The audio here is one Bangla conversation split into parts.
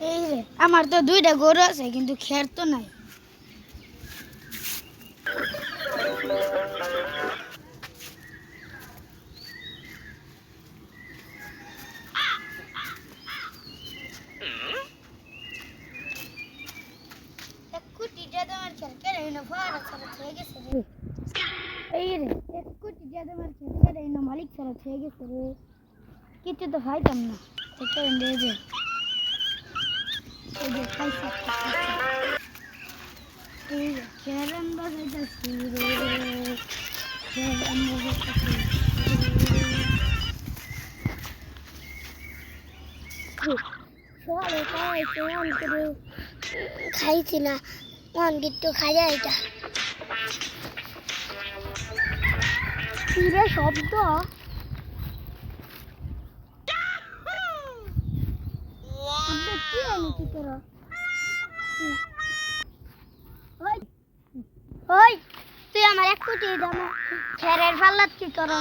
এই রে আমার তো দুইটা গরু আছে কিন্তু খের তো নাই। মালিক ছাড়া খেয়ে গেছে রে, কিছু তো খাইতাম না। খাইছি না মন কিন্তু খাইয়া এটা কিরে শব্দ তুই আমার এক কোটি দাম খেরের পাল্লাত কি কর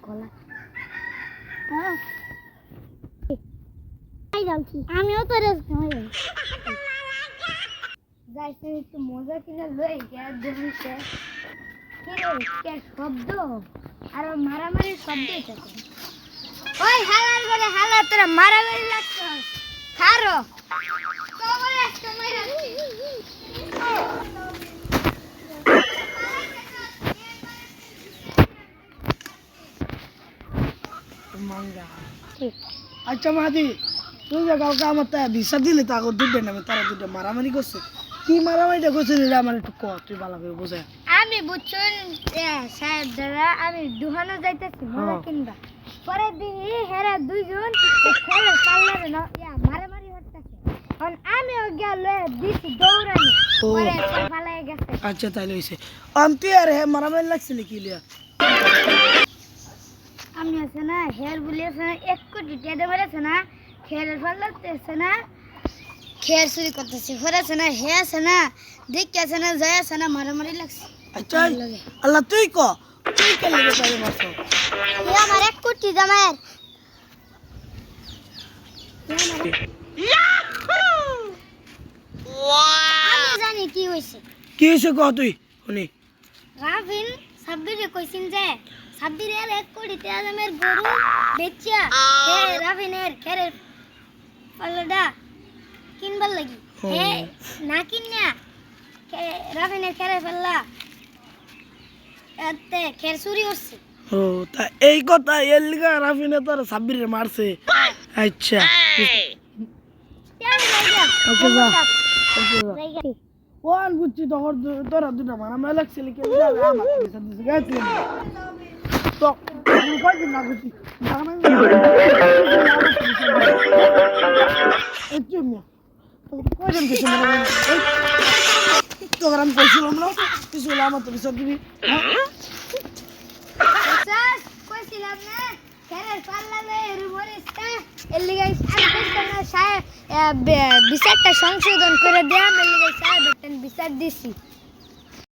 গলা আমিও তো যাইতে একটু মজা কিনে লই দেখছে শব্দ আর মারামারির শব্দ ওই হালার করে হালা তোরা মারামারি লাগছে খারো আচ্ছা মাদি তুই যে কাউকে আমার তা ভিসা দিলে তা দুধের নামে তারা দুধে মারামারি করছে কি মারামারিটা করছে আমার একটু ক তুই ভালো করে বোঝা। আমি বুঝছেন সাহেব দাদা আমি দুহানো যাইতেছি মজা কিনবা পরে দিই হেরা দুইজন খেলে পাল্লারে না মারামারি হচ্ছে আমি গেল দিছি দৌড়ানি পরে পালায় গেছে। আচ্ছা তাইলে হইছে তুই আর হে মারামারি লাগছিল কি লিয়া আমি আছে না হের বলি আছে না 1 কোটি টাকা মেরেছে না খেরের পাল্লাতে না খের চুরি করতেছে ঘরে আছে না হে আছে না দেখতে আছে না যায় আছে না মারামারি লাগছে। আচ্ছা আল্লাহ তুই ক তুই কে লাগে তাই মারছ এ আমার 1 কোটি দামের আমি জানি কি হইছে ক তুই শুনি রাভিন সাব্বিরে কইছিন যে সাব্বিরের 1 কোটি টাকা দামের গরু বেচা রাভিনের খেরের পাল্লাটা কিনবার লাগি না কিনা রাভিনের খেরে ফেললা এতে খের চুরি করছে। ও তা এই কথা এর লিগা রাফিনে তোর সাব্বিরে মারছে। আচ্ছা ওকে যা কোন বুঝছি তোরা দুটা মারামারি লাগছিল কি আমার পিছন দিছে গেছিল তো কই না বুঝছি কয়জন গেছে তোর আমি কইছিলাম না তুই চলে আমার তো বিচার দিবি কইছিলাম না খেরের পাল্লা লয়ে মরিসটা এর লিগে বিচারটা সংশোধন করে দেয়া এর লিগে সাহেব একটা বিচার দিছি।